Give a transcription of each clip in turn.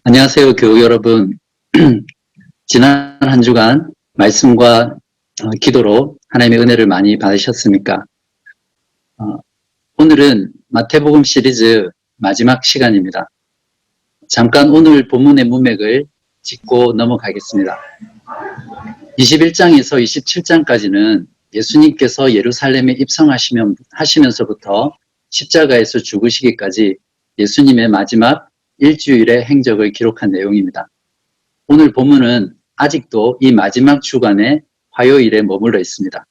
안녕하세요, 교우 여러분. 지난 한 주간 말씀과 기도로 하나님의 은혜를 많이 받으셨습니까? 오늘은 마태복음 시리즈 마지막 시간입니다. 잠깐 오늘 본문의 문맥을 짚고 넘어가겠습니다. 21장에서 27장까지는 예수님께서 예루살렘에 입성하시면서부터 십자가에서 죽으시기까지 예수님의 마지막 일주일의 행적을 기록한 내용입니다. 오늘 본문은 아직도 이 마지막 주간의 화요일에 머물러 있습니다.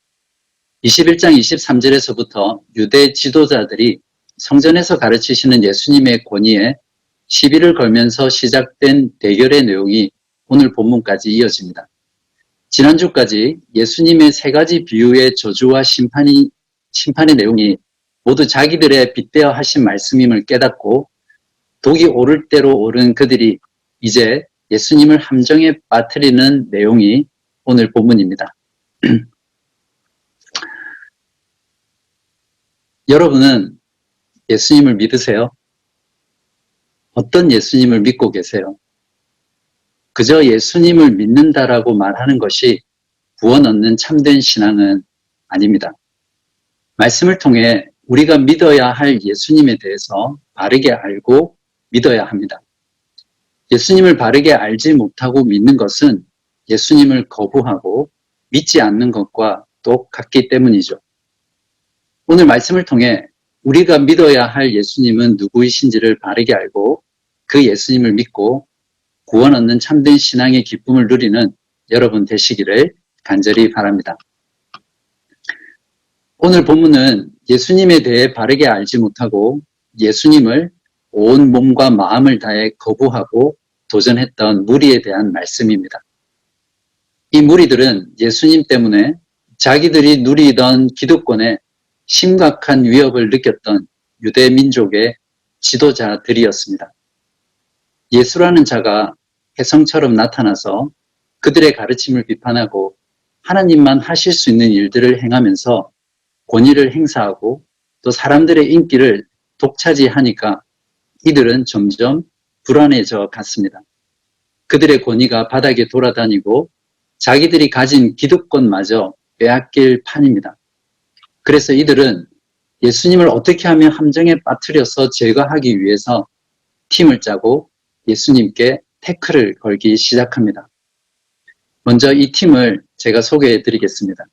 21장 23절에서부터 유대 지도자들이 성전에서 가르치시는 예수님의 권위에 시비를 걸면서 시작된 대결의 내용이 오늘 본문까지 이어집니다. 지난주까지 예수님의 세 가지 비유의 저주와 심판의 내용이 모두 자기들의 빗대어 하신 말씀임을 깨닫고 독이 오를 대로 오른 그들이 이제 예수님을 함정에 빠뜨리는 내용이 오늘 본문입니다. 여러분은 예수님을 믿으세요? 어떤 예수님을 믿고 계세요? 그저 예수님을 믿는다라고 말하는 것이 구원 얻는 참된 신앙은 아닙니다. 말씀을 통해 우리가 믿어야 할 예수님에 대해서 바르게 알고 믿어야 합니다. 예수님을 바르게 알지 못하고 믿는 것은 예수님을 거부하고 믿지 않는 것과 똑같기 때문이죠. 오늘 말씀을 통해 우리가 믿어야 할 예수님은 누구이신지를 바르게 알고 그 예수님을 믿고 구원 얻는 참된 신앙의 기쁨을 누리는 여러분 되시기를 간절히 바랍니다. 오늘 본문은 예수님에 대해 바르게 알지 못하고 예수님을 온 몸과 마음을 다해 거부하고 도전했던 무리에 대한 말씀입니다. 이 무리들은 예수님 때문에 자기들이 누리던 기득권에 심각한 위협을 느꼈던 유대 민족의 지도자들이었습니다. 예수라는 자가 혜성처럼 나타나서 그들의 가르침을 비판하고 하나님만 하실 수 있는 일들을 행하면서 권위를 행사하고 또 사람들의 인기를 독차지하니까 이들은 점점 불안해져 갔습니다. 그들의 권위가 바닥에 돌아다니고 자기들이 가진 기득권마저 빼앗길 판입니다. 그래서 이들은 예수님을 어떻게 하면 함정에 빠뜨려서 제거하기 위해서 팀을 짜고 예수님께 태클을 걸기 시작합니다. 먼저 이 팀을 제가 소개해 드리겠습니다.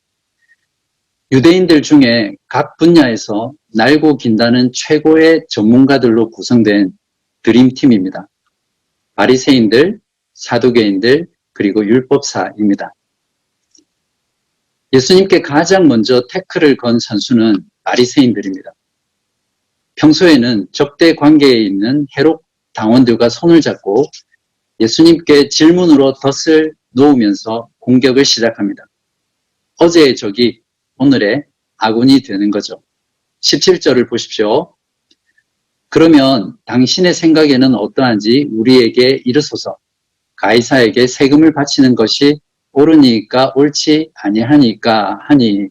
유대인들 중에 각 분야에서 날고 긴다는 최고의 전문가들로 구성된 드림팀입니다. 바리새인들, 사두개인들, 그리고 율법사입니다. 예수님께 가장 먼저 태클을 건 선수는 바리새인들입니다. 평소에는 적대 관계에 있는 헤롯 당원들과 손을 잡고 예수님께 질문으로 덫을 놓으면서 공격을 시작합니다. 어제의 적이 오늘의 아군이 되는 거죠. 17절을 보십시오. 그러면 당신의 생각에는 어떠한지 우리에게 이르소서. 가이사에게 세금을 바치는 것이 옳으니까 옳지 아니하니까 하니.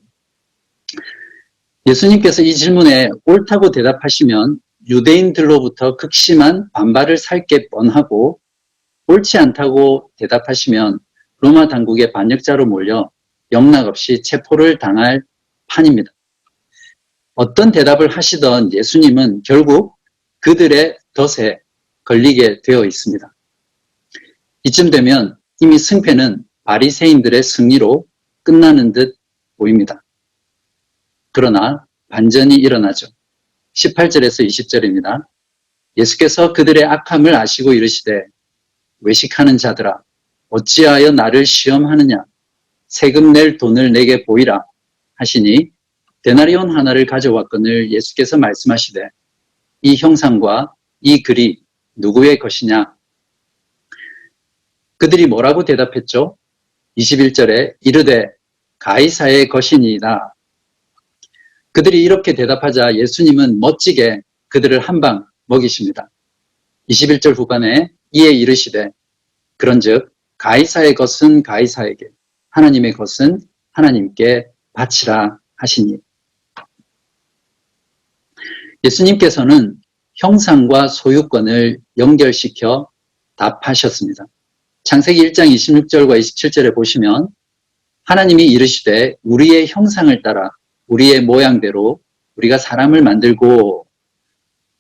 예수님께서 이 질문에 옳다고 대답하시면 유대인들로부터 극심한 반발을 살게 뻔하고 옳지 않다고 대답하시면 로마 당국의 반역자로 몰려 영락없이 체포를 당할 판입니다. 어떤 대답을 하시던 예수님은 결국 그들의 덫에 걸리게 되어 있습니다. 이쯤 되면 이미 승패는 바리새인들의 승리로 끝나는 듯 보입니다. 그러나 반전이 일어나죠. 18절에서 20절입니다. 예수께서 그들의 악함을 아시고 이르시되 외식하는 자들아 어찌하여 나를 시험하느냐 세금 낼 돈을 내게 보이라 하시니 데나리온 하나를 가져왔거늘 예수께서 말씀하시되 이 형상과 이 글이 누구의 것이냐. 그들이 뭐라고 대답했죠? 21절에 이르되 가이사의 것이니이다. 그들이 이렇게 대답하자 예수님은 멋지게 그들을 한 방 먹이십니다. 21절 후반에 이에 이르시되 그런즉 가이사의 것은 가이사에게 하나님의 것은 하나님께 바치라 하시니. 예수님께서는 형상과 소유권을 연결시켜 답하셨습니다. 창세기 1장 26절과 27절에 보시면 하나님이 이르시되 우리의 형상을 따라 우리의 모양대로 우리가 사람을 만들고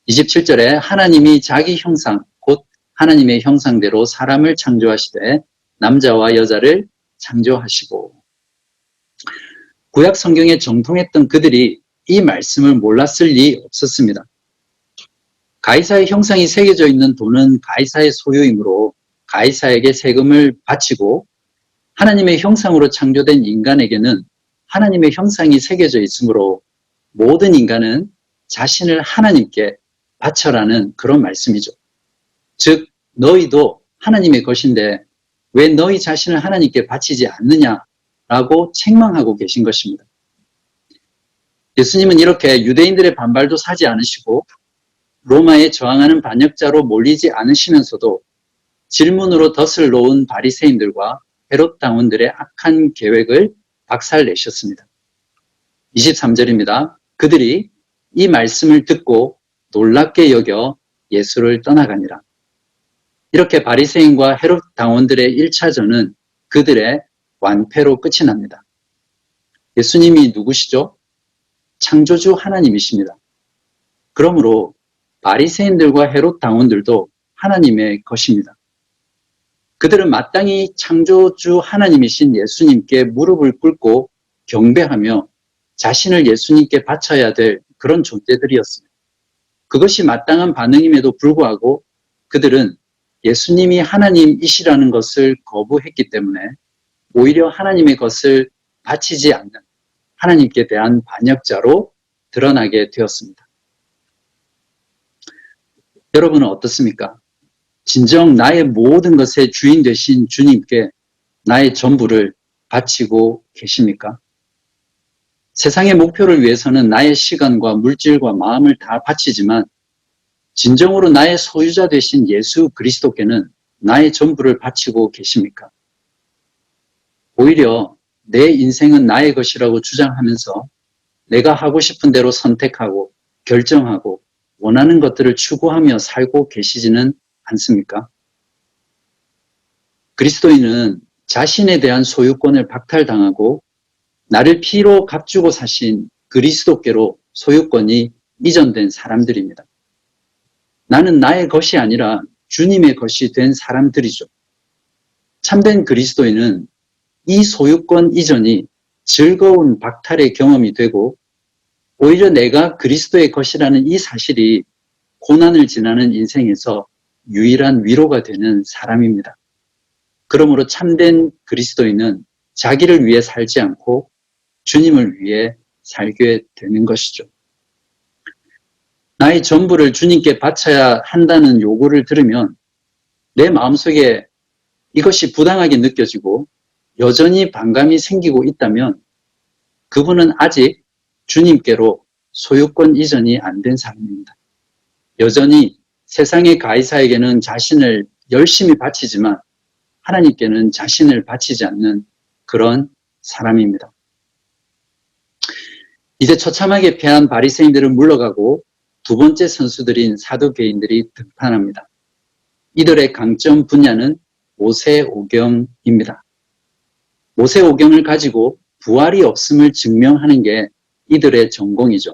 27절에 하나님이 자기 형상 곧 하나님의 형상대로 사람을 창조하시되 남자와 여자를 창조하시고 구약 성경에 정통했던 그들이 이 말씀을 몰랐을 리 없었습니다. 가이사의 형상이 새겨져 있는 돈은 가이사의 소유이므로 가이사에게 세금을 바치고 하나님의 형상으로 창조된 인간에게는 하나님의 형상이 새겨져 있으므로 모든 인간은 자신을 하나님께 바쳐라는 그런 말씀이죠. 즉 너희도 하나님의 것인데 왜 너희 자신을 하나님께 바치지 않느냐라고 책망하고 계신 것입니다. 예수님은 이렇게 유대인들의 반발도 사지 않으시고 로마에 저항하는 반역자로 몰리지 않으시면서도 질문으로 덫을 놓은 바리새인들과 헤롯 당원들의 악한 계획을 박살내셨습니다. 23절입니다. 그들이 이 말씀을 듣고 놀랍게 여겨 예수를 떠나가니라. 이렇게 바리새인과 헤롯 당원들의 1차전은 그들의 완패로 끝이 납니다. 예수님이 누구시죠? 창조주 하나님이십니다. 그러므로 바리새인들과 헤롯 당원들도 하나님의 것입니다. 그들은 마땅히 창조주 하나님이신 예수님께 무릎을 꿇고 경배하며 자신을 예수님께 바쳐야 될 그런 존재들이었습니다. 그것이 마땅한 반응임에도 불구하고 그들은 예수님이 하나님이시라는 것을 거부했기 때문에 오히려 하나님의 것을 바치지 않는 하나님께 대한 반역자로 드러나게 되었습니다. 여러분은 어떻습니까? 진정 나의 모든 것의 주인 되신 주님께 나의 전부를 바치고 계십니까? 세상의 목표를 위해서는 나의 시간과 물질과 마음을 다 바치지만 진정으로 나의 소유자 되신 예수 그리스도께는 나의 전부를 바치고 계십니까? 오히려 내 인생은 나의 것이라고 주장하면서 내가 하고 싶은 대로 선택하고 결정하고 원하는 것들을 추구하며 살고 계시지는 않습니까? 그리스도인은 자신에 대한 소유권을 박탈당하고 나를 피로 값주고 사신 그리스도께로 소유권이 이전된 사람들입니다. 나는 나의 것이 아니라 주님의 것이 된 사람들이죠. 참된 그리스도인은 이 소유권 이전이 즐거운 박탈의 경험이 되고 오히려 내가 그리스도의 것이라는 이 사실이 고난을 지나는 인생에서 유일한 위로가 되는 사람입니다. 그러므로 참된 그리스도인은 자기를 위해 살지 않고 주님을 위해 살게 되는 것이죠. 나의 전부를 주님께 바쳐야 한다는 요구를 들으면 내 마음속에 이것이 부당하게 느껴지고 여전히 반감이 생기고 있다면 그분은 아직 주님께로 소유권 이전이 안 된 사람입니다. 여전히 세상의 가이사에게는 자신을 열심히 바치지만 하나님께는 자신을 바치지 않는 그런 사람입니다. 이제 처참하게 패한 바리새인들은 물러가고 두 번째 선수들인 사두개인들이 등판합니다. 이들의 강점 분야는 모세오경입니다. 모세오경을 가지고 부활이 없음을 증명하는 게 이들의 전공이죠.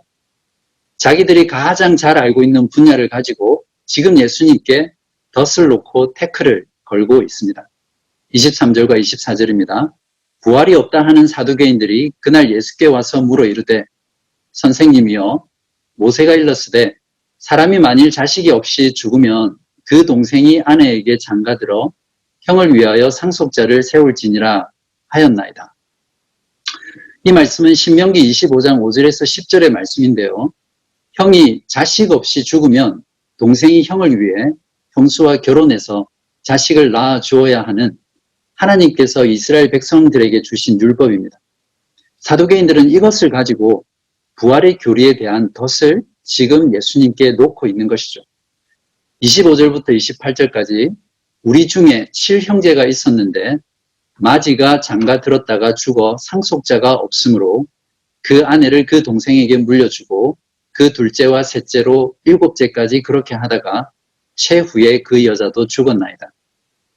자기들이 가장 잘 알고 있는 분야를 가지고 지금 예수님께 덫을 놓고 태클을 걸고 있습니다. 23절과 24절입니다. 부활이 없다 하는 사두개인들이 그날 예수께 와서 물어 이르되 선생님이여 모세가 일렀으되 사람이 만일 자식이 없이 죽으면 그 동생이 아내에게 장가들어 형을 위하여 상속자를 세울지니라 하였나이다. 이 말씀은 신명기 25장 5절에서 10절의 말씀인데요. 형이 자식 없이 죽으면 동생이 형을 위해 형수와 결혼해서 자식을 낳아 주어야 하는 하나님께서 이스라엘 백성들에게 주신 율법입니다. 사두개인들은 이것을 가지고 부활의 교리에 대한 덫을 지금 예수님께 놓고 있는 것이죠. 25절부터 28절까지 우리 중에 7형제가 있었는데 마지가 장가 들었다가 죽어 상속자가 없으므로 그 아내를 그 동생에게 물려주고 그 둘째와 셋째로 7째까지 그렇게 하다가 최후에 그 여자도 죽었나이다.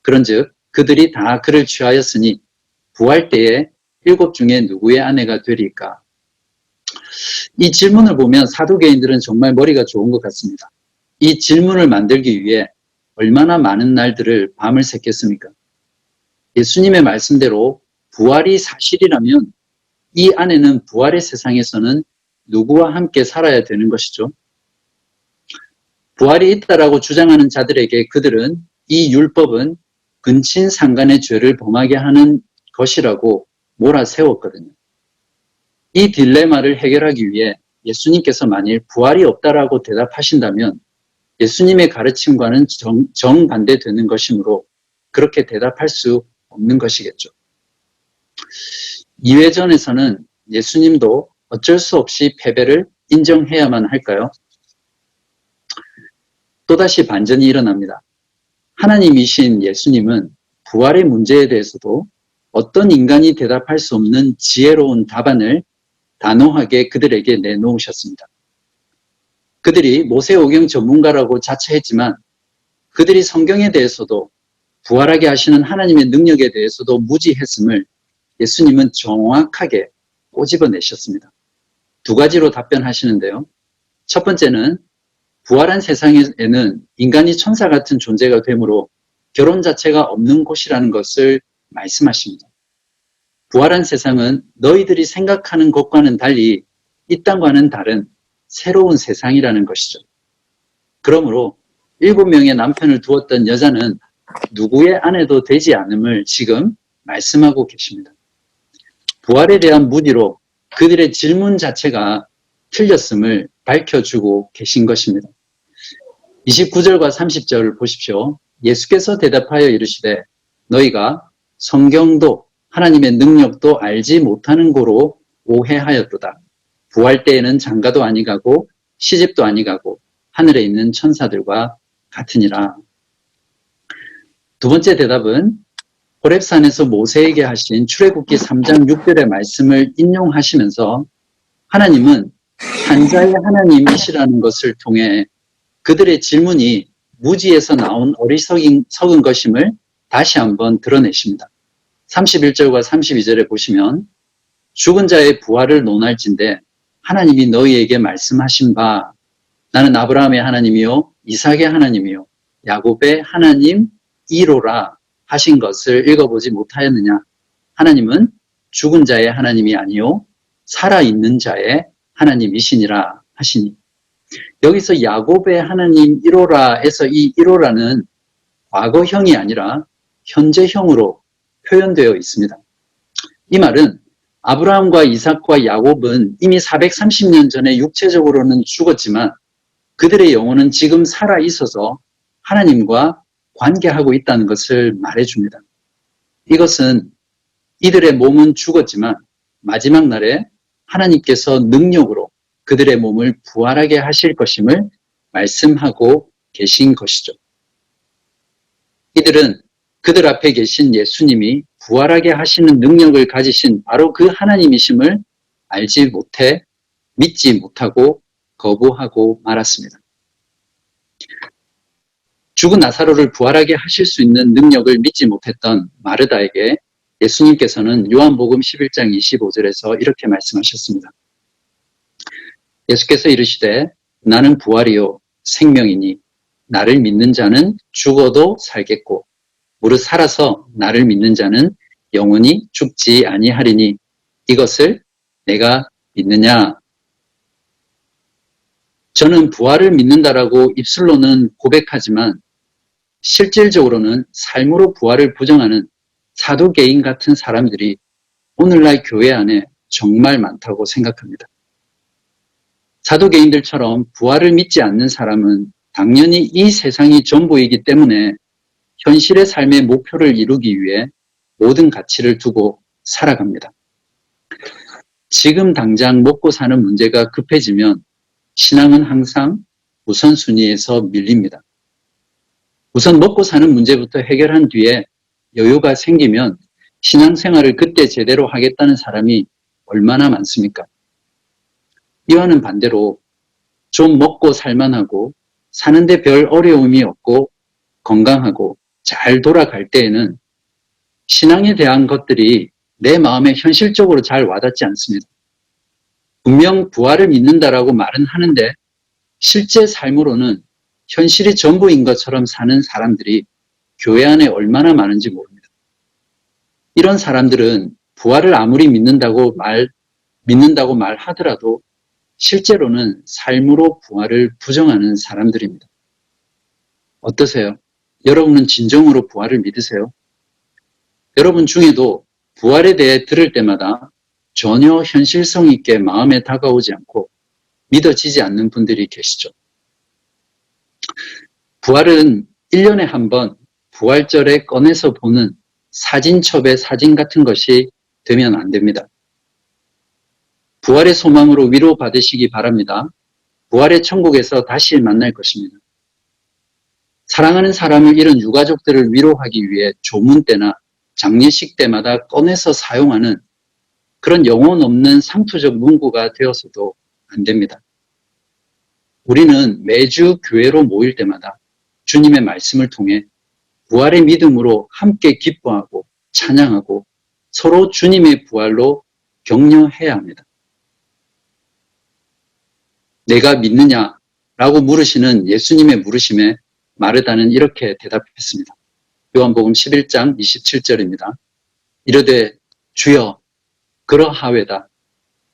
그런즉 그들이 다 그를 취하였으니 부활 때에 7 중에 누구의 아내가 되리까? 이 질문을 보면 사두개인들은 정말 머리가 좋은 것 같습니다. 이 질문을 만들기 위해 얼마나 많은 날들을 밤을 샜겠습니까? 예수님의 말씀대로 부활이 사실이라면 이 아내는 부활의 세상에서는 누구와 함께 살아야 되는 것이죠. 부활이 있다라고 주장하는 자들에게 그들은 이 율법은 근친상간의 죄를 범하게 하는 것이라고 몰아세웠거든요. 이 딜레마를 해결하기 위해 예수님께서 만일 부활이 없다라고 대답하신다면 예수님의 가르침과는 정반대되는 것이므로 그렇게 대답할 수 없는 것이겠죠. 이회전에서는 예수님도 어쩔 수 없이 패배를 인정해야만 할까요? 또다시 반전이 일어납니다. 하나님이신 예수님은 부활의 문제에 대해서도 어떤 인간이 대답할 수 없는 지혜로운 답안을 단호하게 그들에게 내놓으셨습니다. 그들이 모세오경 전문가라고 자처했지만 그들이 성경에 대해서도 부활하게 하시는 하나님의 능력에 대해서도 무지했음을 예수님은 정확하게 꼬집어내셨습니다. 2가지로 답변하시는데요. 첫 번째는 부활한 세상에는 인간이 천사 같은 존재가 되므로 결혼 자체가 없는 곳이라는 것을 말씀하십니다. 부활한 세상은 너희들이 생각하는 것과는 달리 이 땅과는 다른 새로운 세상이라는 것이죠. 그러므로 7명의 남편을 두었던 여자는 누구의 아내도 되지 않음을 지금 말씀하고 계십니다. 부활에 대한 무지로 그들의 질문 자체가 틀렸음을 밝혀주고 계신 것입니다. 29절과 30절을 보십시오. 예수께서 대답하여 이르시되 너희가 성경도 하나님의 능력도 알지 못하는 고로 오해하였도다. 부활 때에는 장가도 아니가고 시집도 아니가고 하늘에 있는 천사들과 같으니라. 2번째 대답은 호렙산에서 모세에게 하신 출애굽기 3장 6절의 말씀을 인용하시면서 하나님은 한자의 하나님이시라는 것을 통해 그들의 질문이 무지에서 나온 어리석은 것임을 다시 한번 드러내십니다. 31절과 32절에 보시면 죽은 자의 부활을 논할진대 하나님이 너희에게 말씀하신 바 나는 아브라함의 하나님이요 이삭의 하나님이요 야곱의 하나님이로라 하신 것을 읽어보지 못하였느냐. 하나님은 죽은 자의 하나님이 아니요 살아있는 자의 하나님이시니라 하시니. 여기서 야곱의 하나님 1호라에서 이 1호라는 과거형이 아니라 현재형으로 표현되어 있습니다. 이 말은 아브라함과 이삭과 야곱은 이미 430년 전에 육체적으로는 죽었지만 그들의 영혼은 지금 살아 있어서 하나님과 관계하고 있다는 것을 말해줍니다. 이것은 이들의 몸은 죽었지만 마지막 날에 하나님께서 능력으로 그들의 몸을 부활하게 하실 것임을 말씀하고 계신 것이죠. 이들은 그들 앞에 계신 예수님이 부활하게 하시는 능력을 가지신 바로 그 하나님이심을 알지 못해 믿지 못하고 거부하고 말았습니다. 죽은 나사로를 부활하게 하실 수 있는 능력을 믿지 못했던 마르다에게 예수님께서는 요한복음 11장 25절에서 이렇게 말씀하셨습니다. 예수께서 이르시되 나는 부활이요 생명이니 나를 믿는 자는 죽어도 살겠고 무릇 살아서 나를 믿는 자는 영원히 죽지 아니하리니 이것을 내가 믿느냐? 저는 부활을 믿는다라고 입술로는 고백하지만 실질적으로는 삶으로 부활을 부정하는 사두개인 같은 사람들이 오늘날 교회 안에 정말 많다고 생각합니다. 사두개인들처럼 부활을 믿지 않는 사람은 당연히 이 세상이 전부이기 때문에 현실의 삶의 목표를 이루기 위해 모든 가치를 두고 살아갑니다. 지금 당장 먹고 사는 문제가 급해지면 신앙은 항상 우선순위에서 밀립니다. 우선 먹고 사는 문제부터 해결한 뒤에 여유가 생기면 신앙생활을 그때 제대로 하겠다는 사람이 얼마나 많습니까? 이와는 반대로 좀 먹고 살만하고 사는데 별 어려움이 없고 건강하고 잘 돌아갈 때에는 신앙에 대한 것들이 내 마음에 현실적으로 잘 와닿지 않습니다. 분명 부활을 믿는다라고 말은 하는데 실제 삶으로는 현실이 전부인 것처럼 사는 사람들이 교회 안에 얼마나 많은지 모릅니다. 이런 사람들은 부활을 아무리 믿는다고 말하더라도 실제로는 삶으로 부활을 부정하는 사람들입니다. 어떠세요? 여러분은 진정으로 부활을 믿으세요? 여러분 중에도 부활에 대해 들을 때마다 전혀 현실성 있게 마음에 다가오지 않고 믿어지지 않는 분들이 계시죠. 부활은 1년에 한 번 부활절에 꺼내서 보는 사진첩의 사진 같은 것이 되면 안 됩니다. 부활의 소망으로 위로받으시기 바랍니다. 부활의 천국에서 다시 만날 것입니다. 사랑하는 사람을 잃은 유가족들을 위로하기 위해 조문 때나 장례식 때마다 꺼내서 사용하는 그런 영혼 없는 상투적 문구가 되어서도 안 됩니다. 우리는 매주 교회로 모일 때마다 주님의 말씀을 통해 부활의 믿음으로 함께 기뻐하고 찬양하고 서로 주님의 부활로 격려해야 합니다. 내가 믿느냐라고 물으시는 예수님의 물으심에 마르다는 이렇게 대답했습니다. 요한복음 11장 27절입니다. 이르되 주여 그러하외다.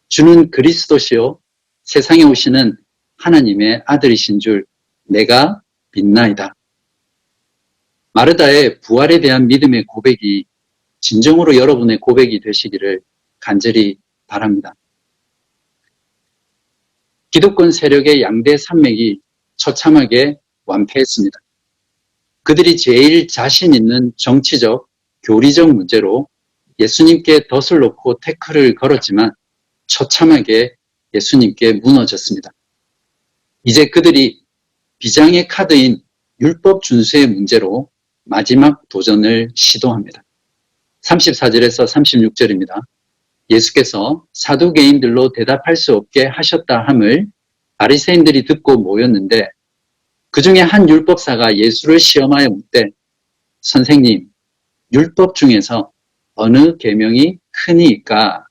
주는 그리스도시요 세상에 오시는 하나님의 아들이신 줄 내가 믿나이다. 마르다의 부활에 대한 믿음의 고백이 진정으로 여러분의 고백이 되시기를 간절히 바랍니다. 기득권 세력의 양대 산맥이 처참하게 완패했습니다. 그들이 제일 자신 있는 정치적, 교리적 문제로 예수님께 덫을 놓고 태클을 걸었지만 처참하게 예수님께 무너졌습니다. 이제 그들이 비장의 카드인 율법 준수의 문제로 마지막 도전을 시도합니다. 34절에서 36절입니다. 예수께서 사두개인들로 대답할 수 없게 하셨다 함을 바리새인들이 듣고 모였는데 그 중에 한 율법사가 예수를 시험하여 묻되 선생님, 율법 중에서 어느 계명이 크니까?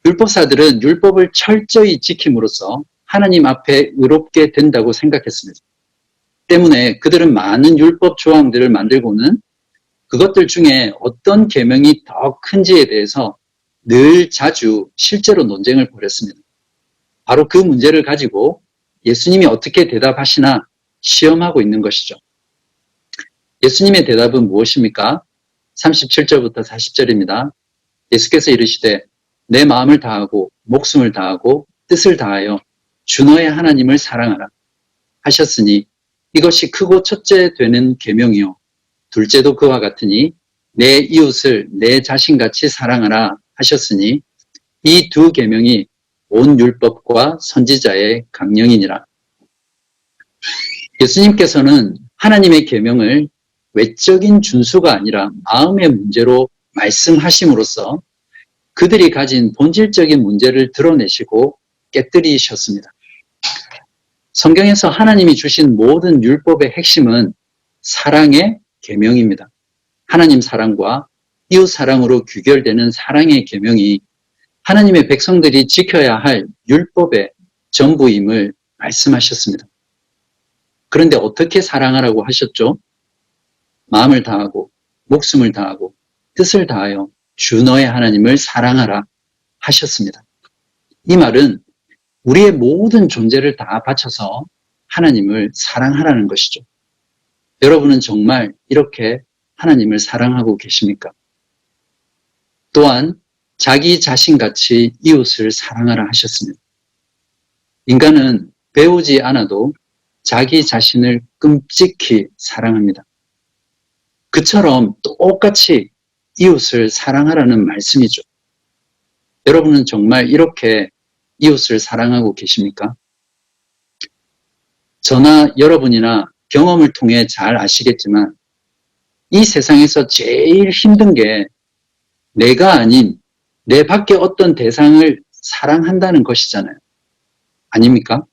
율법사들은 율법을 철저히 지킴으로써 하나님 앞에 의롭게 된다고 생각했습니다. 때문에 그들은 많은 율법 조항들을 만들고는 그것들 중에 어떤 계명이 더 큰지에 대해서 늘 자주 실제로 논쟁을 벌였습니다. 바로 그 문제를 가지고 예수님이 어떻게 대답하시나 시험하고 있는 것이죠. 예수님의 대답은 무엇입니까? 37절부터 40절입니다. 예수께서 이르시되 내 마음을 다하고 목숨을 다하고 뜻을 다하여 주 너의 하나님을 사랑하라 하셨으니 이것이 크고 첫째 되는 계명이요 둘째도 그와 같으니 내 이웃을 내 자신같이 사랑하라 하셨으니 이 두 계명이 온 율법과 선지자의 강령이니라. 예수님께서는 하나님의 계명을 외적인 준수가 아니라 마음의 문제로 말씀하심으로써 그들이 가진 본질적인 문제를 드러내시고 깨뜨리셨습니다. 성경에서 하나님이 주신 모든 율법의 핵심은 사랑의 계명입니다. 하나님 사랑과 이웃 사랑으로 귀결되는 사랑의 계명이 하나님의 백성들이 지켜야 할 율법의 전부임을 말씀하셨습니다. 그런데 어떻게 사랑하라고 하셨죠? 마음을 다하고 목숨을 다하고 뜻을 다하여 주 너의 하나님을 사랑하라 하셨습니다. 이 말은 우리의 모든 존재를 다 바쳐서 하나님을 사랑하라는 것이죠. 여러분은 정말 이렇게 하나님을 사랑하고 계십니까? 또한 자기 자신같이 이웃을 사랑하라 하셨습니다. 인간은 배우지 않아도 자기 자신을 끔찍히 사랑합니다. 그처럼 똑같이 이웃을 사랑하라는 말씀이죠. 여러분은 정말 이렇게 이웃을 사랑하고 계십니까? 저나 여러분이나 경험을 통해 잘 아시겠지만 이 세상에서 제일 힘든 게 내가 아닌 내 밖에 어떤 대상을 사랑한다는 것이잖아요. 아닙니까?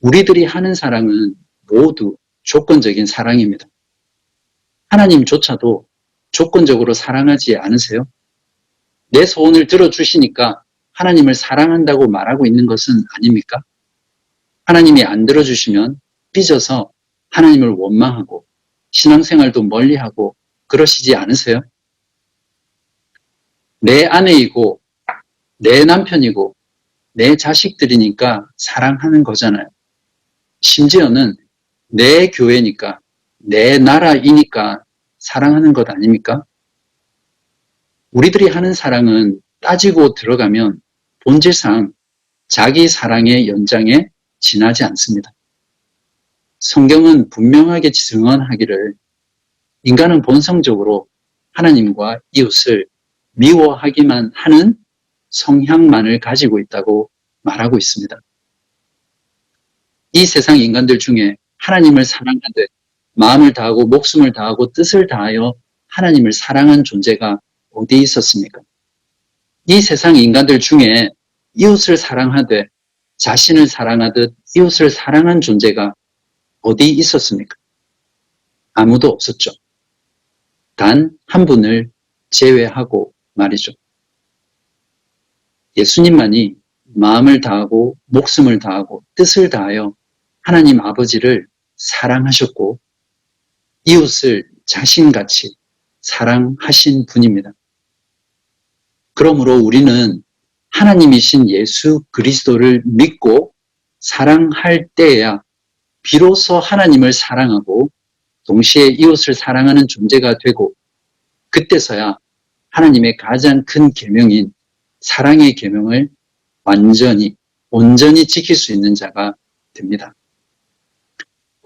우리들이 하는 사랑은 모두 조건적인 사랑입니다. 하나님조차도 조건적으로 사랑하지 않으세요? 내 소원을 들어주시니까 하나님을 사랑한다고 말하고 있는 것은 아닙니까? 하나님이 안 들어주시면 삐져서 하나님을 원망하고 신앙생활도 멀리하고 그러시지 않으세요? 내 아내이고 내 남편이고 내 자식들이니까 사랑하는 거잖아요. 심지어는 내 교회니까 내 나라이니까 사랑하는 것 아닙니까? 우리들이 하는 사랑은 따지고 들어가면 본질상 자기 사랑의 연장에 지나지 않습니다. 성경은 분명하게 증언하기를 인간은 본성적으로 하나님과 이웃을 미워하기만 하는 성향만을 가지고 있다고 말하고 있습니다. 이 세상 인간들 중에 하나님을 사랑하되 마음을 다하고 목숨을 다하고 뜻을 다하여 하나님을 사랑한 존재가 어디 있었습니까? 이 세상 인간들 중에 이웃을 사랑하되 자신을 사랑하듯 이웃을 사랑한 존재가 어디 있었습니까? 아무도 없었죠. 단 한 분을 제외하고 말이죠. 예수님만이 마음을 다하고 목숨을 다하고 뜻을 다하여 하나님 아버지를 사랑하셨고 이웃을 자신같이 사랑하신 분입니다. 그러므로 우리는 하나님이신 예수 그리스도를 믿고 사랑할 때에야 비로소 하나님을 사랑하고 동시에 이웃을 사랑하는 존재가 되고 그때서야 하나님의 가장 큰 계명인 사랑의 계명을 온전히 지킬 수 있는 자가 됩니다.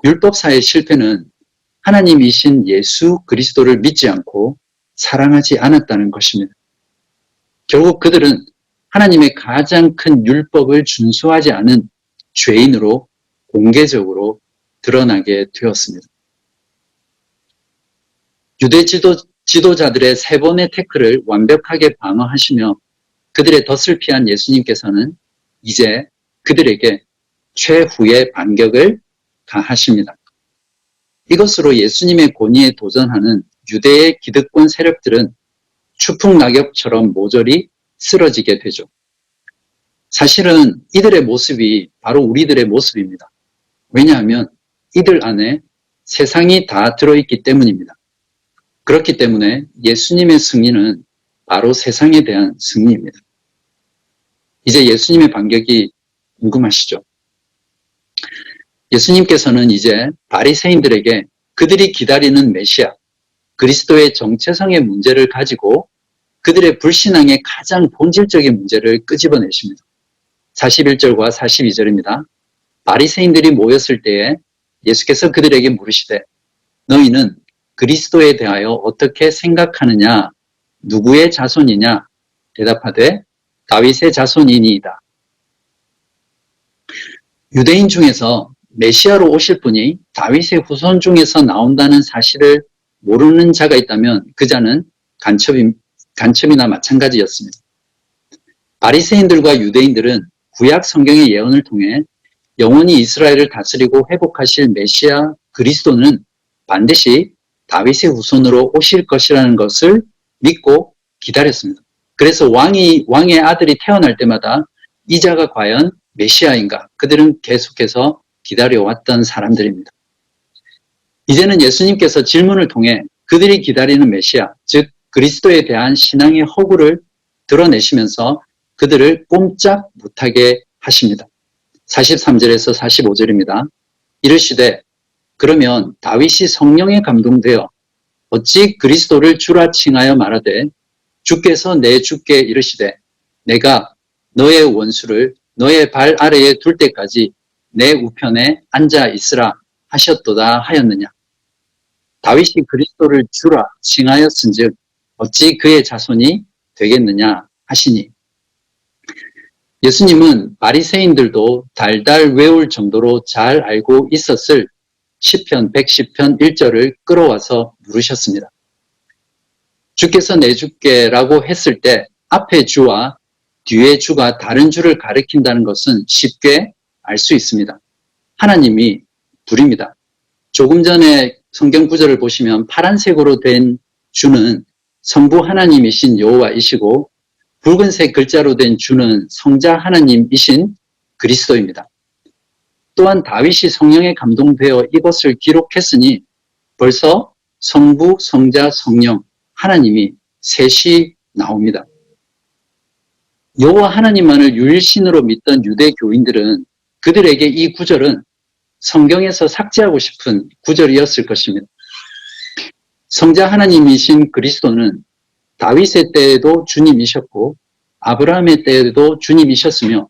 율법사의 실패는 하나님이신 예수 그리스도를 믿지 않고 사랑하지 않았다는 것입니다. 결국 그들은 하나님의 가장 큰 율법을 준수하지 않은 죄인으로 공개적으로 드러나게 되었습니다. 유대 지도자들의 3번의 태클을 완벽하게 방어하시며 그들의 덫을 피한 예수님께서는 이제 그들에게 최후의 반격을 가하십니다. 이것으로 예수님의 권위에 도전하는 유대의 기득권 세력들은 추풍낙엽처럼 모조리 쓰러지게 되죠. 사실은 이들의 모습이 바로 우리들의 모습입니다. 왜냐하면 이들 안에 세상이 다 들어있기 때문입니다. 그렇기 때문에 예수님의 승리는 바로 세상에 대한 승리입니다. 이제 예수님의 반격이 궁금하시죠? 예수님께서는 이제 바리새인들에게 그들이 기다리는 메시아, 그리스도의 정체성의 문제를 가지고 그들의 불신앙의 가장 본질적인 문제를 끄집어내십니다. 41절과 42절입니다. 바리새인들이 모였을 때에 예수께서 그들에게 물으시되 너희는 그리스도에 대하여 어떻게 생각하느냐? 누구의 자손이냐? 대답하되 다윗의 자손이니이다. 유대인 중에서 메시아로 오실 분이 다윗의 후손 중에서 나온다는 사실을 모르는 자가 있다면 그 자는 간첩이나 마찬가지였습니다. 바리새인들과 유대인들은 구약 성경의 예언을 통해 영원히 이스라엘을 다스리고 회복하실 메시아 그리스도는 반드시 다윗의 후손으로 오실 것이라는 것을 믿고 기다렸습니다. 그래서 왕의 아들이 태어날 때마다 이 자가 과연 메시아인가? 그들은 계속해서 기다려왔던 사람들입니다. 이제는 예수님께서 질문을 통해 그들이 기다리는 메시아, 즉 그리스도에 대한 신앙의 허구를 드러내시면서 그들을 꼼짝 못하게 하십니다. 43절에서 45절입니다. 이르시되 그러면 다윗이 성령에 감동되어 어찌 그리스도를 주라 칭하여 말하되 주께서 내 주께 이르시되 내가 너의 원수를 너의 발 아래에 둘 때까지 내 우편에 앉아 있으라 하셨도다 하였느냐. 다윗이 그리스도를 주라 칭하였은즉 어찌 그의 자손이 되겠느냐 하시니. 예수님은 바리새인들도 달달 외울 정도로 잘 알고 있었을 시편 110편 1절을 끌어와서 물으셨습니다. 주께서 내 주께라고 했을 때 앞에 주와 뒤에 주가 다른 주를 가리킨다는 것은 쉽게 알 수 있습니다. 하나님이 둘입니다. 조금 전에 성경 구절을 보시면 파란색으로 된 주는 성부 하나님이신 여호와이시고 붉은색 글자로 된 주는 성자 하나님이신 그리스도입니다. 또한 다윗이 성령에 감동되어 이것을 기록했으니 벌써 성부, 성자, 성령, 하나님이 셋이 나옵니다. 여호와 하나님만을 유일신으로 믿던 유대 교인들은 그들에게 이 구절은 성경에서 삭제하고 싶은 구절이었을 것입니다. 성자 하나님이신 그리스도는 다윗의 때에도 주님이셨고 아브라함의 때에도 주님이셨으며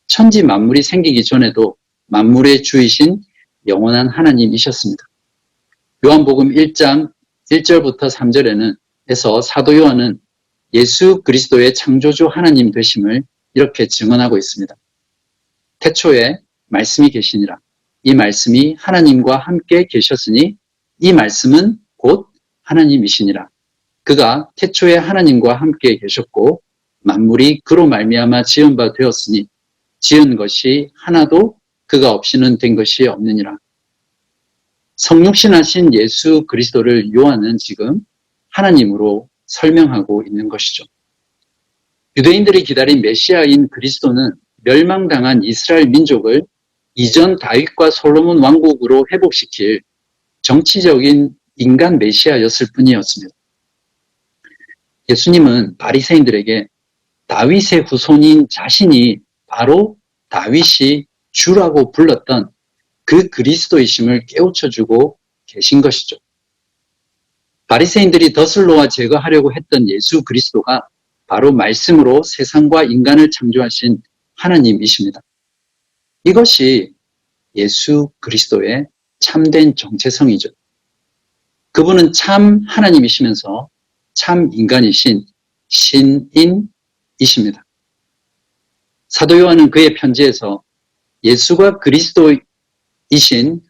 천지 만물이 생기기 전에도 만물의 주이신 영원한 하나님이셨습니다. 요한복음 1장 1절부터 3절에는 에서 사도 요한은 예수 그리스도의 창조주 하나님 되심을 이렇게 증언하고 있습니다. 태초에 말씀이 계시니라. 이 말씀이 하나님과 함께 계셨으니 이 말씀은 곧 하나님이시니라. 그가 태초에 하나님과 함께 계셨고 만물이 그로 말미암아 지은 바 되었으니 지은 것이 하나도 그가 없이는 된 것이 없느니라. 성육신하신 예수 그리스도를 요한은 지금 하나님으로 설명하고 있는 것이죠. 유대인들이 기다린 메시아인 그리스도는 멸망당한 이스라엘 민족을 이전 다윗과 솔로몬 왕국으로 회복시킬 정치적인 인간 메시아였을 뿐이었습니다. 예수님은 바리새인들에게 다윗의 후손인 자신이 바로 다윗이 주라고 불렀던 그 그리스도이심을 깨우쳐주고 계신 것이죠. 바리새인들이 덫을 제거하려고 했던 예수 그리스도가 바로 말씀으로 세상과 인간을 창조하신 하나님이십니다. 이것이 예수 그리스도의 참된 정체성이죠. 그분은 참 하나님이시면서 참 인간이신 신인이십니다. 사도 요한은 그의 편지에서 예수가 그리스도이신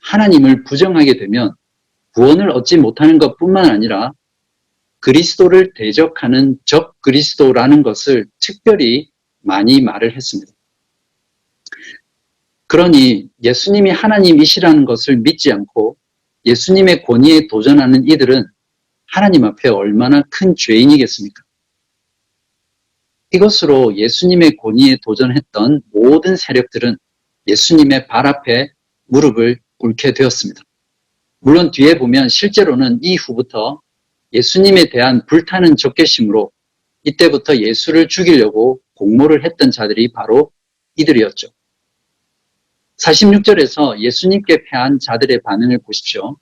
하나님을 부정하게 되면 구원을 얻지 못하는 것뿐만 아니라 그리스도를 대적하는 적 그리스도라는 것을 특별히 많이 말을 했습니다. 그러니 예수님이 하나님이시라는 것을 믿지 않고 예수님의 권위에 도전하는 이들은 하나님 앞에 얼마나 큰 죄인이겠습니까? 이것으로 예수님의 권위에 도전했던 모든 세력들은 예수님의 발 앞에 무릎을 꿇게 되었습니다. 물론 뒤에 보면 실제로는 이후부터 예수님에 대한 불타는 적개심으로 이때부터 예수를 죽이려고 공모를 했던 자들이 바로 이들이었죠. 46절에서 예수님께 패한 자들의 반응을 보십시오.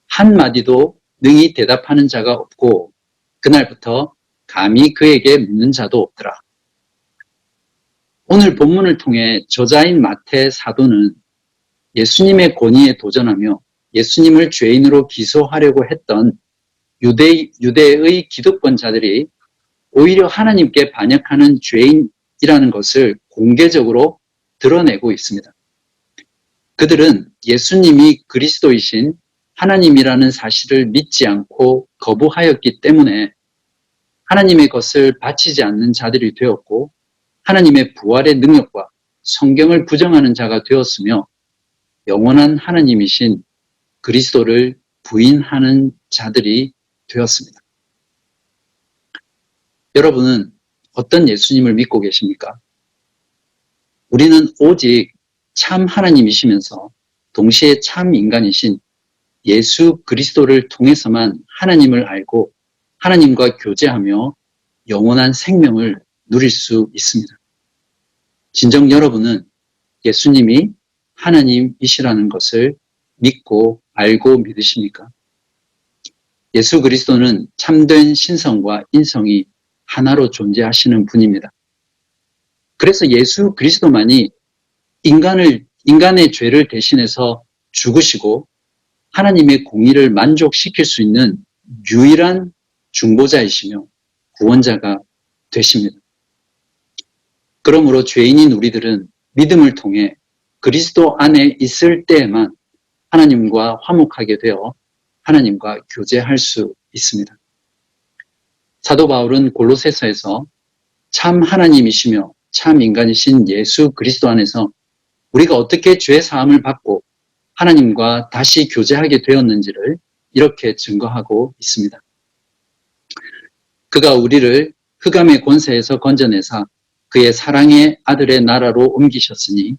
한마디도 능히 대답하는 자가 없고 그날부터 감히 그에게 묻는 자도 없더라. 오늘 본문을 통해 저자인 마태 사도는 예수님의 권위에 도전하며 예수님을 죄인으로 기소하려고 했던 유대의 기득권자들이 오히려 하나님께 반역하는 죄인이라는 것을 공개적으로 드러내고 있습니다. 그들은 예수님이 그리스도이신 하나님이라는 사실을 믿지 않고 거부하였기 때문에 하나님의 것을 바치지 않는 자들이 되었고 하나님의 부활의 능력과 성경을 부정하는 자가 되었으며 영원한 하나님이신 그리스도를 부인하는 자들이 되었습니다. 여러분은 어떤 예수님을 믿고 계십니까? 우리는 오직 참 하나님이시면서 동시에 참 인간이신 예수 그리스도를 통해서만 하나님을 알고 하나님과 교제하며 영원한 생명을 누릴 수 있습니다. 진정 여러분은 예수님이 하나님이시라는 것을 믿고 알고 믿으십니까? 예수 그리스도는 참된 신성과 인성이 하나로 존재하시는 분입니다. 그래서 예수 그리스도만이 인간의 죄를 대신해서 죽으시고 하나님의 공의를 만족시킬 수 있는 유일한 중보자이시며 구원자가 되십니다. 그러므로 죄인인 우리들은 믿음을 통해 그리스도 안에 있을 때에만 하나님과 화목하게 되어 하나님과 교제할 수 있습니다. 사도 바울은 골로새서에서 참 하나님이시며 참 인간이신 예수 그리스도 안에서 우리가 어떻게 죄 사함을 받고 하나님과 다시 교제하게 되었는지를 이렇게 증거하고 있습니다. 그가 우리를 흑암의 권세에서 건져내사 그의 사랑의 아들의 나라로 옮기셨으니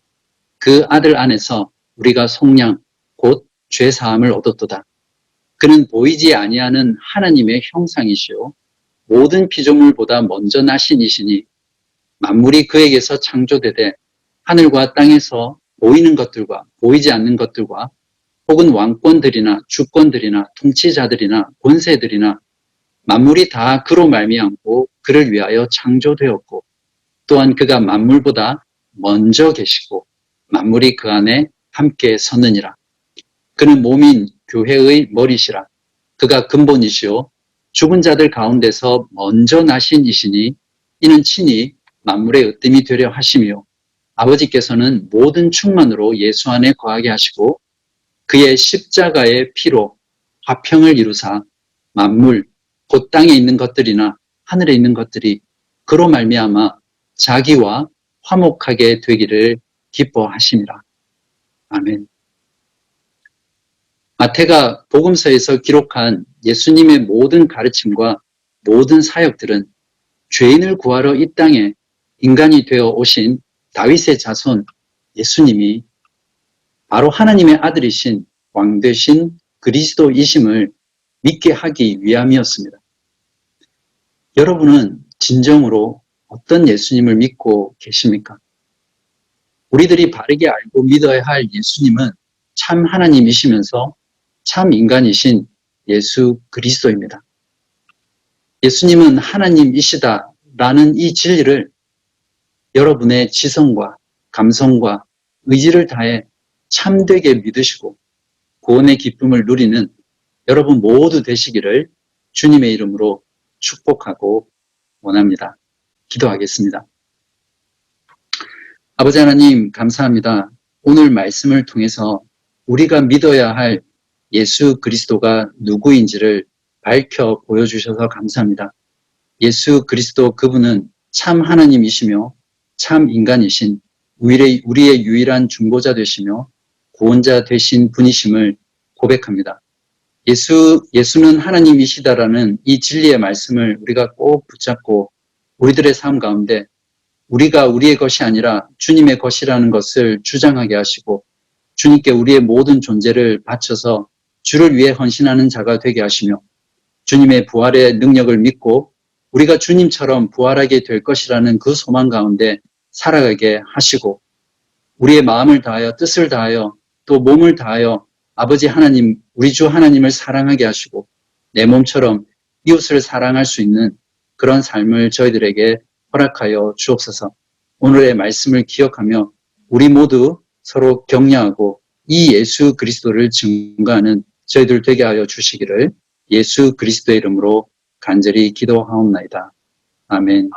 그 아들 안에서 우리가 속량 곧 죄사함을 얻었도다. 그는 보이지 아니하는 하나님의 형상이시요 모든 피조물보다 먼저 나신 이시니 만물이 그에게서 창조되되 하늘과 땅에서 보이는 것들과 보이지 않는 것들과 혹은 왕권들이나 주권들이나 통치자들이나 권세들이나 만물이 다 그로 말미암고 그를 위하여 창조되었고 또한 그가 만물보다 먼저 계시고 만물이 그 안에 함께 섰느니라. 그는 몸인 교회의 머리시라. 그가 근본이시요 죽은 자들 가운데서 먼저 나신 이시니 이는 친히 만물의 으뜸이 되려 하시며 아버지께서는 모든 충만으로 예수 안에 거하게 하시고 그의 십자가의 피로 화평을 이루사 만물 곧 땅에 있는 것들이나 하늘에 있는 것들이 그로 말미암아 자기와 화목하게 되기를 기뻐하심이라. 아멘. 마태가 복음서에서 기록한 예수님의 모든 가르침과 모든 사역들은 죄인을 구하러 이 땅에 인간이 되어 오신 다윗의 자손 예수님이 바로 하나님의 아들이신 왕되신 그리스도이심을 믿게 하기 위함이었습니다. 여러분은 진정으로 어떤 예수님을 믿고 계십니까? 우리들이 바르게 알고 믿어야 할 예수님은 참 하나님이시면서 참 인간이신 예수 그리스도입니다. 예수님은 하나님이시다라는 이 진리를 여러분의 지성과 감성과 의지를 다해 참되게 믿으시고 구원의 기쁨을 누리는 여러분 모두 되시기를 주님의 이름으로 축복하고 원합니다. 기도하겠습니다. 아버지 하나님 감사합니다. 오늘 말씀을 통해서 우리가 믿어야 할 예수 그리스도가 누구인지를 밝혀 보여주셔서 감사합니다. 예수 그리스도 그분은 참 하나님이시며 참 인간이신 우리의 유일한 중보자 되시며 구원자 되신 분이심을 고백합니다. 예수는 하나님이시다라는 이 진리의 말씀을 우리가 꼭 붙잡고 우리들의 삶 가운데 우리가 우리의 것이 아니라 주님의 것이라는 것을 주장하게 하시고 주님께 우리의 모든 존재를 바쳐서 주를 위해 헌신하는 자가 되게 하시며 주님의 부활의 능력을 믿고 우리가 주님처럼 부활하게 될 것이라는 그 소망 가운데 살아가게 하시고 우리의 마음을 다하여 뜻을 다하여 또 몸을 다하여 아버지 하나님, 우리 주 하나님을 사랑하게 하시고 내 몸처럼 이웃을 사랑할 수 있는 그런 삶을 저희들에게 허락하여 주옵소서. 오늘의 말씀을 기억하며 우리 모두 서로 격려하고 이 예수 그리스도를 증거하는 저희들 되게 하여 주시기를 예수 그리스도의 이름으로 간절히 기도하옵나이다. 아멘.